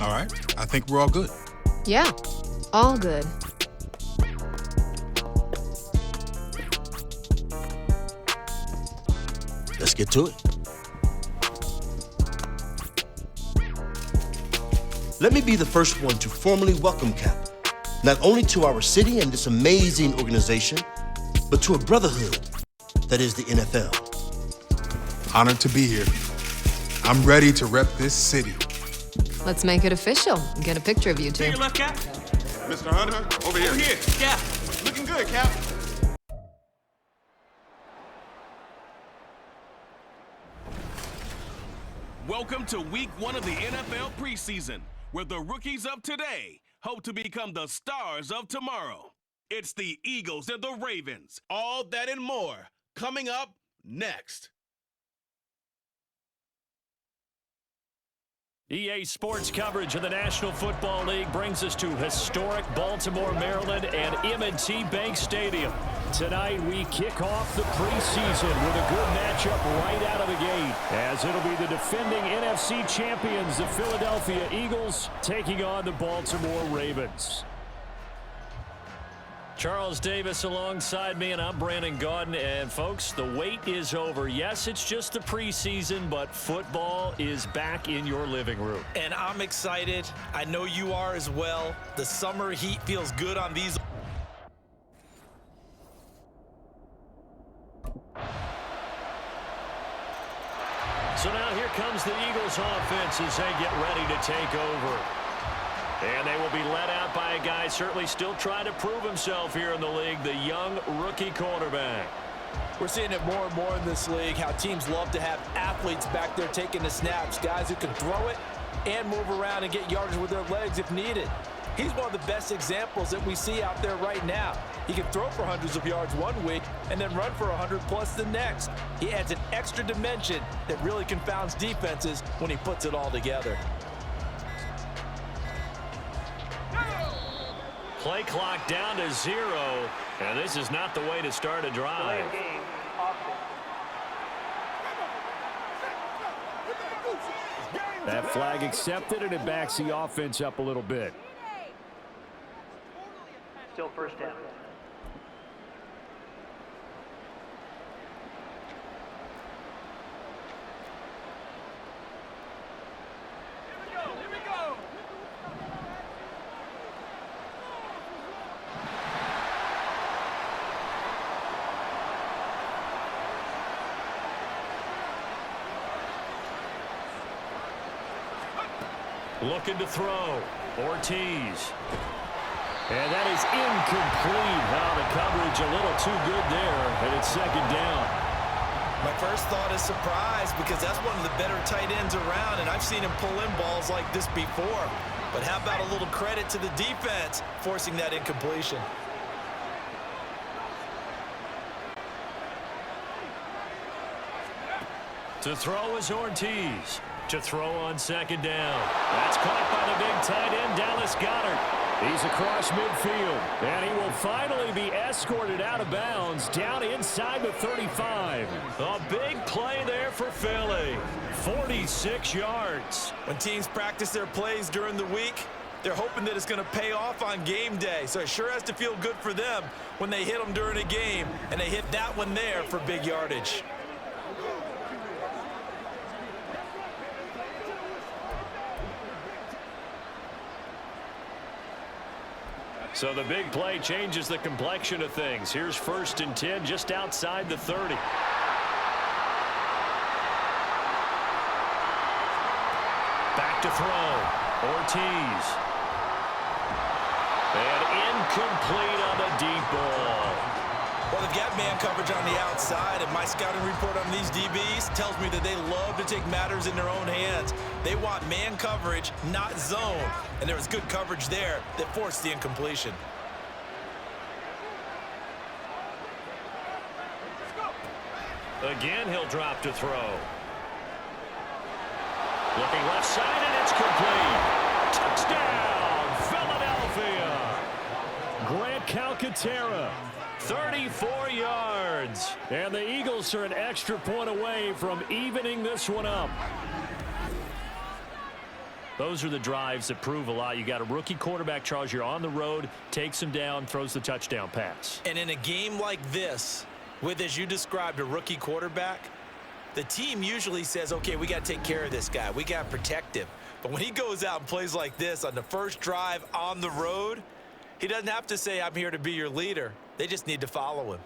All right, I think we're all good. Yeah, all good. Let's get to it. Let me be the first one to formally welcome Cap, not only to our city and this amazing organization, but to a brotherhood that is the NFL. Honored to be here. I'm ready to rep this city. Let's make it official and get a picture of you two. To your left, Cap. Mr. Hunter, over here. Over here, Cap. Looking good, Cap. Welcome to week 1 of the NFL preseason, where the rookies of today hope to become the stars of tomorrow. It's the Eagles and the Ravens. All that and more coming up next. EA Sports coverage of the National Football League brings us to historic Baltimore, Maryland and M&T Bank Stadium. Tonight we kick off the preseason with a good matchup right out of the gate, as it'll be the defending NFC champions, the Philadelphia Eagles, taking on the Baltimore Ravens. Charles Davis alongside me, and I'm Brandon Gaudin. And folks, the wait is over. Yes, it's just the preseason, but football is back in your living room. And I'm excited. I know you are as well. The summer heat feels good on these. So now here comes the Eagles offense as they get ready to take over. And they will be led out by a guy certainly still trying to prove himself here in the league, the young rookie quarterback. We're seeing it more and more in this league, how teams love to have athletes back there taking the snaps, guys who can throw it and move around and get yardage with their legs if needed. He's one of the best examples that we see out there right now. He can throw for hundreds of yards one week and then run for 100 plus the next. He adds an extra dimension that really confounds defenses when he puts it all together. Play clock down to 0, and this is not the way to start a drive. That flag accepted, and it backs the offense up a little bit. Still first down. Looking to throw. Ortiz. And that is incomplete. Now the coverage a little too good there, and it's second down. My first thought is surprise, because that's one of the better tight ends around, and I've seen him pull in balls like this before. But how about a little credit to the defense forcing that incompletion? To throw is Ortiz. To throw on second down. That's caught by the big tight end, Dallas Goedert. He's across midfield, and he will finally be escorted out of bounds down inside the 35. A big play there for Philly. 46 yards. When teams practice their plays during the week, they're hoping that it's going to pay off on game day. So it sure has to feel good for them when they hit them during a game, and they hit that one there for big yardage. So the big play changes the complexion of things. Here's 1st and 10 just outside the 30. Back to throw. Ortiz. And incomplete on the deep ball. Well, they've got man coverage on the outside, and my scouting report on these DBs tells me that they love to take matters in their own hands. They want man coverage, not zone, and there was good coverage there that forced the incompletion. Again, he'll drop to throw. Looking left side, and it's complete. Touchdown, Philadelphia. Grant Calcaterra. 34 yards. And the Eagles are an extra point away from evening this one up. Those are the drives that prove a lot. You got a rookie quarterback, Charles. You're on the road, takes him down, throws the touchdown pass. And in a game like this, with, as you described, a rookie quarterback, the team usually says, okay, we got to take care of this guy. We got to protect him. But when he goes out and plays like this on the first drive on the road, he doesn't have to say, I'm here to be your leader. They just need to follow him.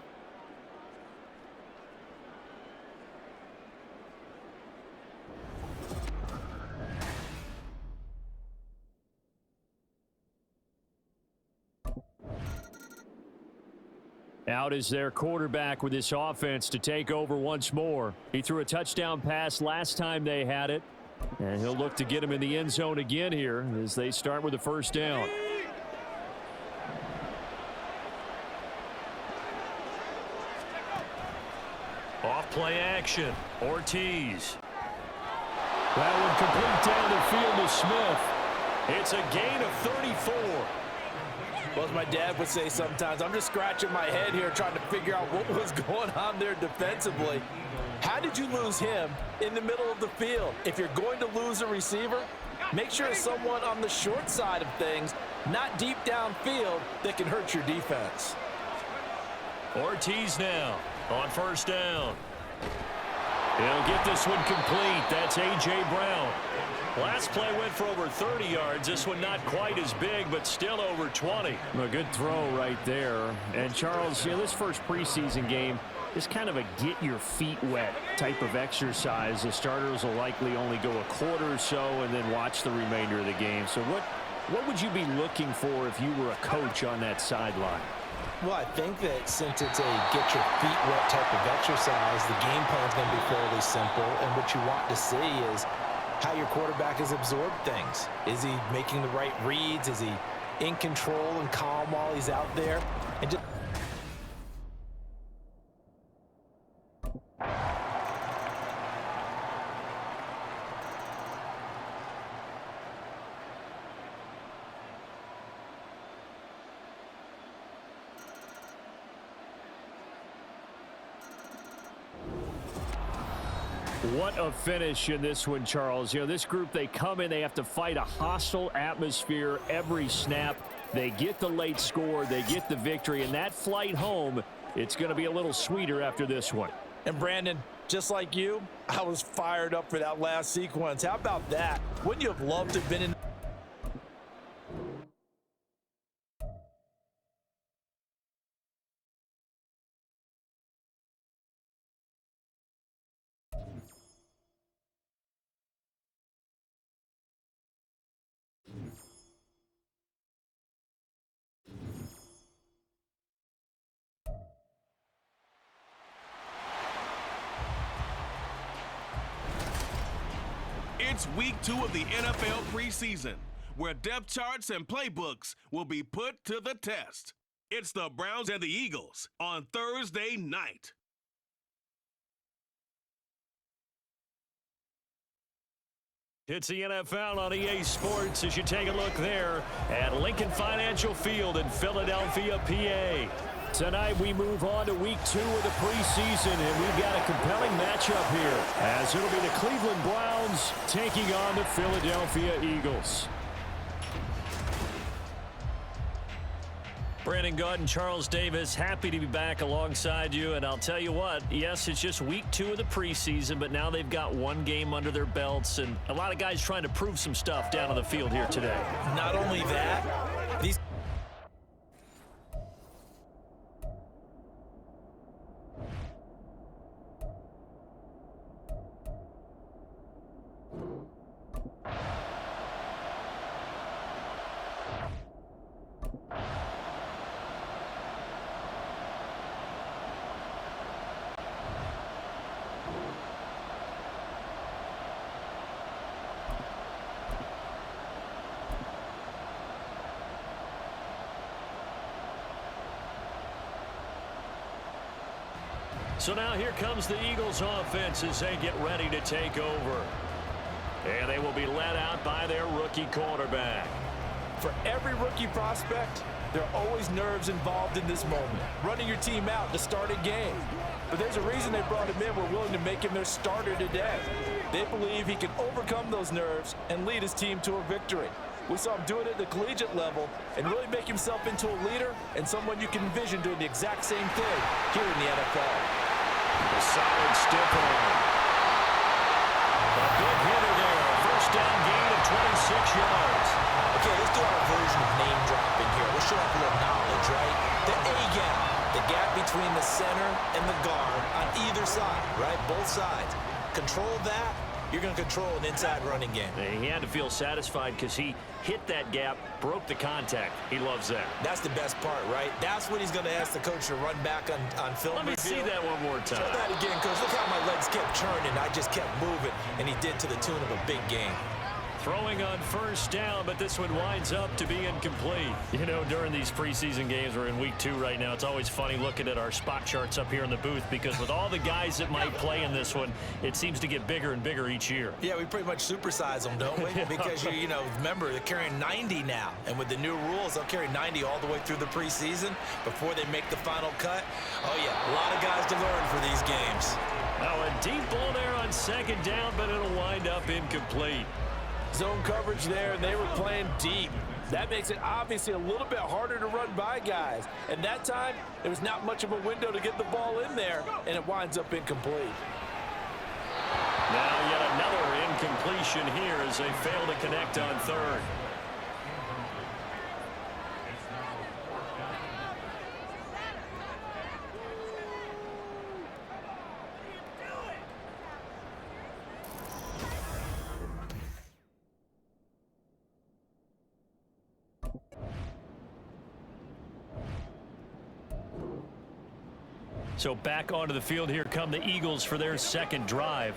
Out is their quarterback with this offense to take over once more. He threw a touchdown pass last time they had it, and he'll look to get him in the end zone again here as they start with the first down. Off play action, Ortiz. That one complete down the field to Smith. It's a gain of 34. Well, as my dad would say sometimes, I'm just scratching my head here trying to figure out what was going on there defensively. How did you lose him in the middle of the field? If you're going to lose a receiver, make sure it's someone on the short side of things, not deep downfield, that can hurt your defense. Ortiz now on first down. He'll get this one complete. That's A.J. Brown. Last play went for over 30 yards. This one not quite as big, but still over 20. A good throw right there. And, Charles, this first preseason game is kind of a get-your-feet-wet type of exercise. The starters will likely only go a quarter or so and then watch the remainder of the game. So what would you be looking for if you were a coach on that sideline? Well, I think that since it's a get-your-feet-wet type of exercise, the game plan is going to be fairly simple. And what you want to see is how your quarterback has absorbed things. Is he making the right reads? Is he in control and calm while he's out there? And just what a finish in this one, Charles. This group, they come in, they have to fight a hostile atmosphere every snap. They get the late score, they get the victory, and that flight home, it's going to be a little sweeter after this one. And Brandon, just like you, I was fired up for that last sequence. How about that? Wouldn't you have loved to have been in? It's week 2 of the NFL preseason, where depth charts and playbooks will be put to the test. It's the Browns and the Eagles on Thursday night. It's the NFL on EA Sports as you take a look there at Lincoln Financial Field in Philadelphia, PA. Tonight we move on to week 2 of the preseason, and we've got a compelling matchup here as it'll be the Cleveland Browns taking on the Philadelphia Eagles. Brandon Gaud and Charles Davis, happy to be back alongside you. And I'll tell you what, yes, it's just week 2 of the preseason, but now they've got one game under their belts, and a lot of guys trying to prove some stuff down on the field here today. Not only that, these So now here comes the Eagles offense as they get ready to take over. And they will be led out by their rookie quarterback. For every rookie prospect, There are always nerves involved in this moment, running your team out to start a game. But there's a reason they brought him in. We're willing to make him their starter today. They believe he can overcome those nerves and lead his team to a victory. We saw him do it at the collegiate level and really make himself into a leader and someone you can envision doing the exact same thing here in the NFL. A solid stiff arm. A big hitter there. First down gain of 26 yards. Okay, let's do our version of name dropping here. Let's show off a little knowledge, right? The A gap, the gap between the center and the guard on either side, right? Both sides. Control that, you're going to control an inside running game. He had to feel satisfied because he hit that gap, broke the contact. He loves that. That's the best part, right? That's what he's going to ask the coach to run back on film. Let me see that one more time. Show that again, coach. Look how my legs kept churning. I just kept moving, and he did to the tune of a big game. Throwing on first down, but this one winds up to be incomplete. You know, during these preseason games, we're in week 2 right now, it's always funny looking at our spot charts up here in the booth because with all the guys that might play in this one, it seems to get bigger and bigger each year. Yeah, we pretty much supersize them, don't we? Because, you know, remember, they're carrying 90 now. And with the new rules, they'll carry 90 all the way through the preseason before they make the final cut. Oh, yeah, a lot of guys to learn for these games. Now, a deep ball there on second down, but it'll wind up incomplete. Zone coverage there, and they were playing deep. That makes it obviously a little bit harder to run by guys. And that time, there was not much of a window to get the ball in there, and it winds up incomplete. Now yet another incompletion here as they fail to connect on third. So back onto the field here come the Eagles for their second drive.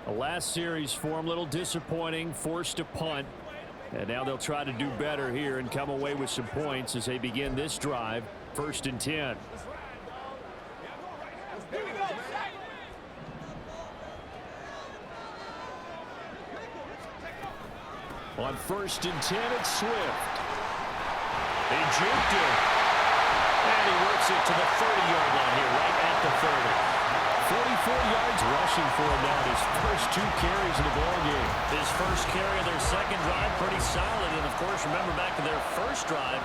The last series for them, a little disappointing, forced to punt. And now they'll try to do better here and come away with some points as they begin this drive, 1st and 10. On 1st and 10, it's Swift. They juked it. And he works it to the 30-yard line here, right at the 30. 44 yards rushing for him now. His first 2 carries in the ballgame. His first carry of their second drive, pretty solid. And, of course, remember back to their first drive,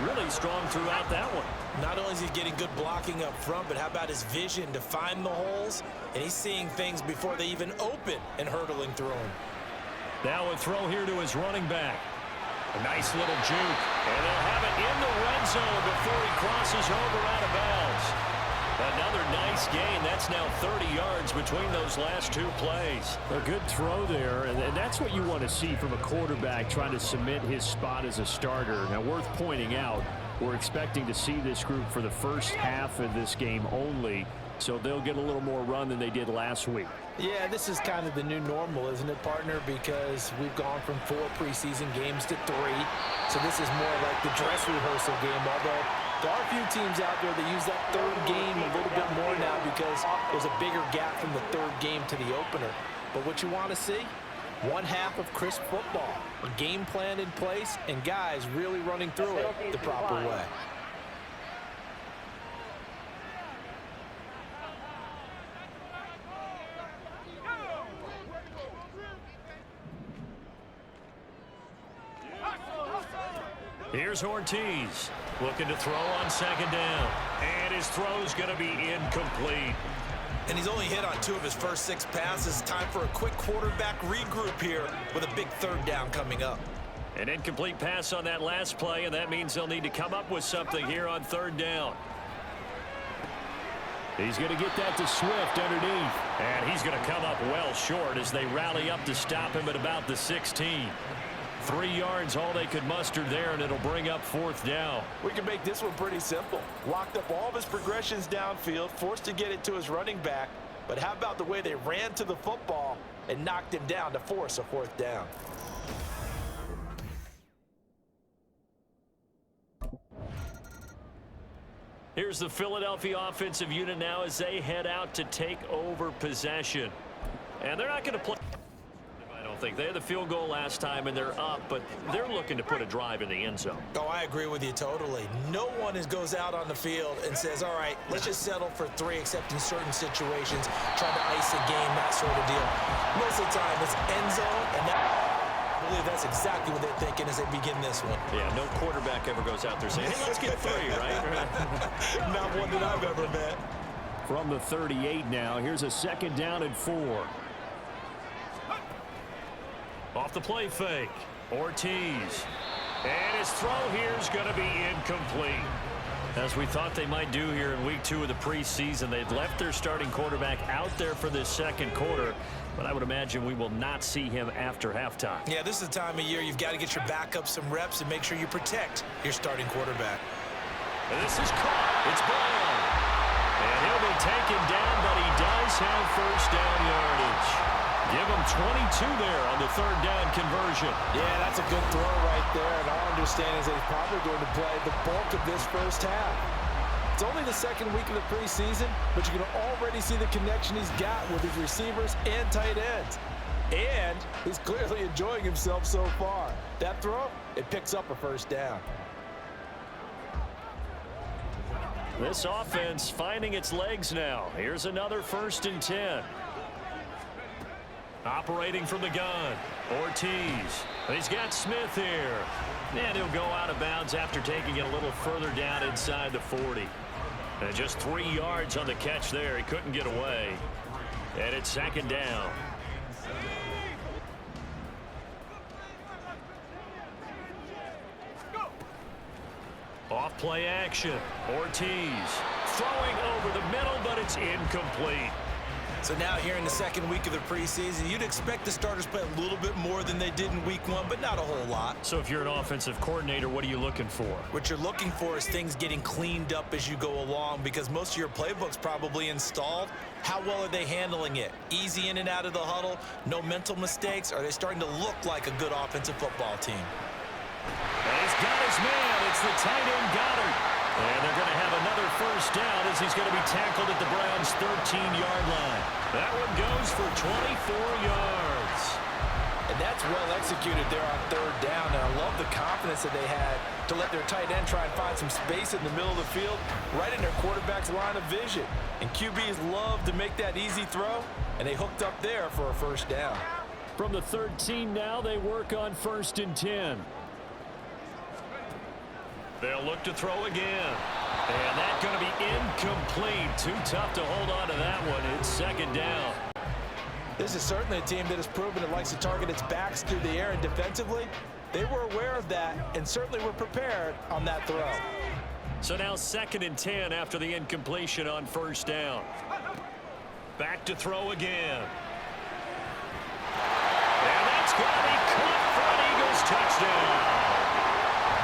really strong throughout that one. Not only is he getting good blocking up front, but how about his vision to find the holes? And he's seeing things before they even open and hurdling through them. Now a throw here to his running back. A nice little juke. And they'll have it in the red zone before he crosses over out of bounds. Another nice gain. That's now 30 yards between those last 2 plays. A good throw there, and that's what you want to see from a quarterback trying to cement his spot as a starter. Now, worth pointing out, we're expecting to see this group for the first half of this game only, so they'll get a little more run than they did last week. Yeah, this is kind of the new normal, isn't it, partner? Because we've gone from 4 preseason games to 3. So this is more like the dress rehearsal game, although there are a few teams out there that use that 3rd game a little bit more now because there's a bigger gap from the 3rd game to the opener. But what you want to see? 1 half of crisp football, a game plan in place, and guys really running through it the proper way. Here's Ortiz looking to throw on second down. And his throw's going to be incomplete. And he's only hit on 2 of his first 6 passes. Time for a quick quarterback regroup here with a big 3rd down coming up. An incomplete pass on that last play, and that means they'll need to come up with something here on 3rd down. He's going to get that to Swift underneath. And he's going to come up well short as they rally up to stop him at about the 16. 3 yards, all they could muster there, and it'll bring up 4th down. We can make this one pretty simple. Locked up all of his progressions downfield, forced to get it to his running back. But how about the way they ran to the football and knocked him down to force a 4th down? Here's the Philadelphia offensive unit now as they head out to take over possession. And they're not going to play. I don't 0-0. They had the field goal last time, and they're up, but they're looking to put a drive in the end zone. Oh, I agree with you totally. No one goes out on the field and says, all right, let's just settle for 3, except in certain situations, trying to ice a game, that sort of deal. Most of the time, it's end zone, and I believe that's exactly what they're thinking as they begin this one. Yeah, no quarterback ever goes out there saying, hey, let's get 3, right? Not one that I've ever met. From the 38 now, here's a 2nd down and 4. Off the play fake, Ortiz. And his throw here is going to be incomplete. As we thought they might do here in week 2 of the preseason, they'd left their starting quarterback out there for this 2nd quarter, but I would imagine we will not see him after halftime. Yeah, this is the time of year you've got to get your backup some reps and make sure you protect your starting quarterback. And this is caught. It's Brown. And he'll be taken down, but he does have first down yardage. Give him 22 there on the 3rd down conversion. Yeah, that's a good throw right there, and our understanding is that he's probably going to play the bulk of this first half. It's only the 2nd week of the preseason, but you can already see the connection he's got with his receivers and tight ends. And he's clearly enjoying himself so far. That throw, it picks up a first down. This offense finding its legs now. Here's another 1st and 10. Operating from the gun, Ortiz. He's got Smith here. And he'll go out of bounds after taking it a little further down inside the 40. And just 3 yards on the catch there. He couldn't get away. And it's 2nd down. Off play action. Ortiz throwing over the middle, but it's incomplete. So now here in the 2nd week of the preseason, you'd expect the starters to play a little bit more than they did in week 1, but not a whole lot. So if you're an offensive coordinator, what are you looking for? What you're looking for is things getting cleaned up as you go along, because most of your playbook's probably installed. How well are they handling it? Easy in and out of the huddle? No mental mistakes? Are they starting to look like a good offensive football team? And he's got his man. It's the tight end Goddard. And they're going to have another first down as he's going to be tackled at the Browns' 13-yard line. That one goes for 24 yards. And that's well executed there on 3rd down. And I love the confidence that they had to let their tight end try and find some space in the middle of the field, right in their quarterback's line of vision. And QBs love to make that easy throw, and they hooked up there for a first down. From the 13 now, they work on 1st and 10. They'll look to throw again. And that's going to be incomplete. Too tough to hold on to that one. It's 2nd down. This is certainly a team that has proven it likes to target its backs through the air, and defensively, they were aware of that and certainly were prepared on that throw. So now 2nd and 10 after the incompletion on 1st down. Back to throw again. And that's going to be caught for an Eagles touchdown.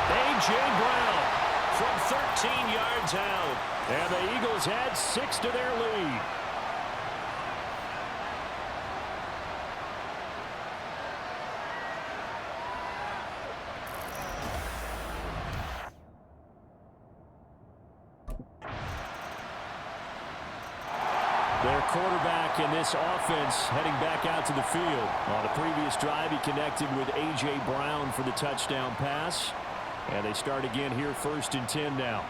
A.J. Brown from 13 yards out. And the Eagles add 6 to their lead. Their quarterback in this offense heading back out to the field. On a previous drive, he connected with A.J. Brown for the touchdown pass. And they start again here, 1st and 10 now.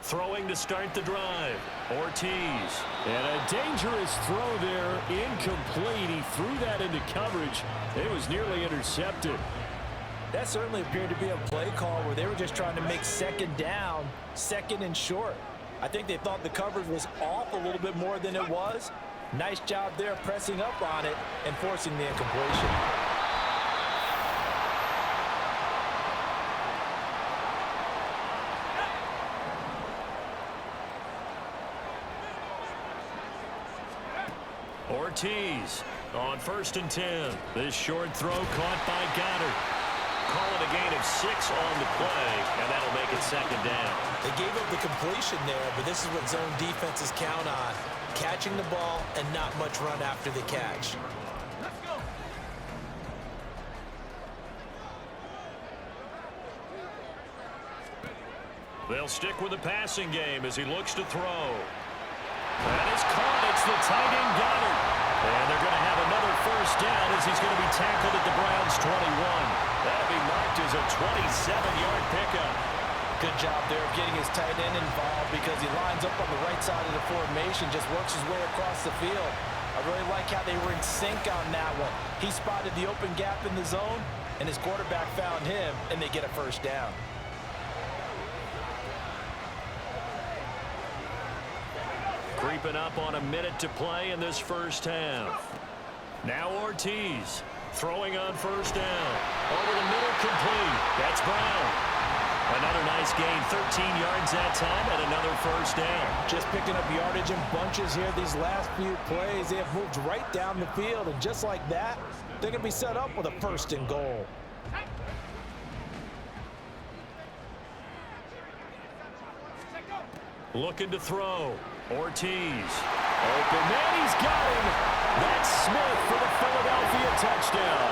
Throwing to start the drive. Ortiz. And a dangerous throw there. Incomplete. He threw that into coverage. It was nearly intercepted. That certainly appeared to be a play call where they were just trying to make 2nd down, 2nd and short. I think they thought the coverage was off a little bit more than it was. Nice job there pressing up on it and forcing the incompletion. Ortiz on 1st and 10. This short throw caught by Goddard. Call it a gain of 6 on the play, and that'll make it 2nd down. They gave up the completion there, but this is what zone defenses count on. Catching the ball and not much run after the catch. They'll stick with the passing game as he looks to throw. That is caught. It's the tight end Goddard. And they're going to have another first down as he's going to be tackled at the Browns' 21. That'll be marked as a 27-yard pickup. Good job there of getting his tight end involved because he lines up on the right side of the formation, just works his way across the field. I really like how they were in sync on that one. He spotted the open gap in the zone, and his quarterback found him, and they get a first down. Creeping up on a minute to play in this first half. Now Ortiz throwing on first down. Over the middle, complete. That's Brown. Another nice gain, 13 yards that time, and another first down. Just picking up yardage in bunches here these last few plays. They have moved right down the field, and just like that, they're going to be set up with a first and goal. Looking to throw. Ortiz. Open man, he's got him. That's Smith for the Philadelphia touchdown.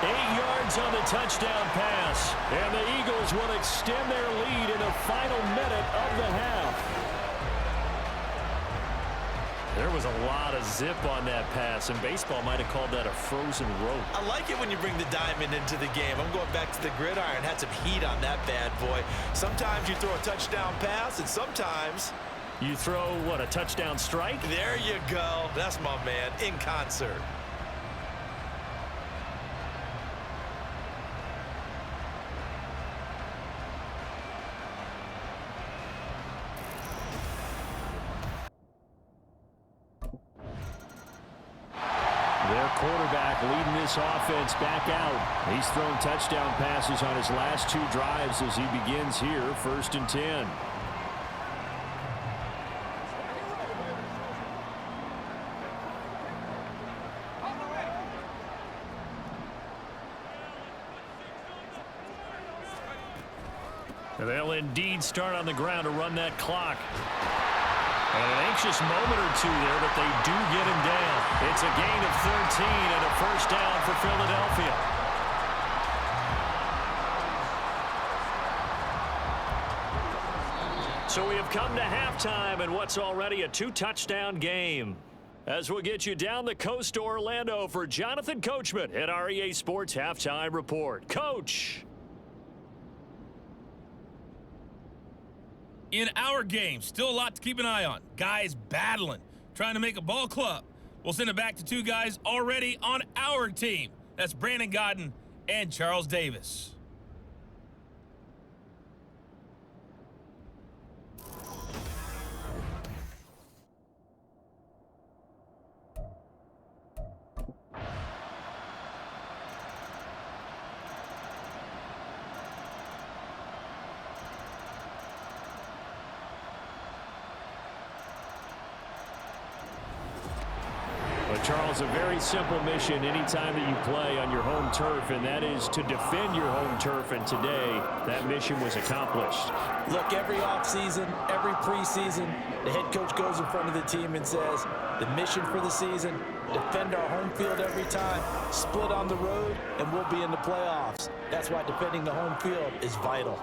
8 yards on the touchdown pass. And the Eagles will extend their lead in the final minute of the half. There was a lot of zip on that pass, and baseball might have called that a frozen rope. I like it when you bring the diamond into the game. I'm going back to the gridiron. Had some heat on that bad boy. Sometimes you throw a touchdown pass, and sometimes you throw, what, a touchdown strike? There you go. That's my man, in concert. Their quarterback leading this offense back out. He's thrown touchdown passes on his last 2 drives as he begins here, 1st and 10. They'll indeed start on the ground to run that clock. And an anxious moment or two there, but they do get him down. It's a gain of 13 and a first down for Philadelphia. So we have come to halftime in what's already a 2-touchdown game. As we'll get you down the coast to Orlando for Jonathan Coachman at our EA Sports Halftime Report. Coach! In our game, still a lot to keep an eye on. Guys battling, trying to make a ball club. We'll send it back to 2 guys already on our team. That's Brandon Godden and Charles Davis. Charles, a very simple mission anytime that you play on your home turf, and that is to defend your home turf, and today that mission was accomplished. Look, every offseason, every preseason, the head coach goes in front of the team and says, the mission for the season, defend our home field every time, split on the road, and we'll be in the playoffs. That's why defending the home field is vital.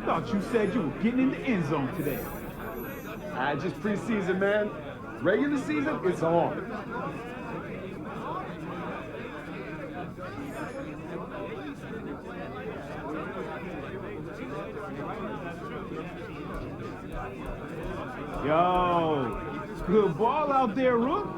Thought you said you were getting in the end zone today. Just preseason, man. Regular season, it's on. Yo, good ball out there, Rook.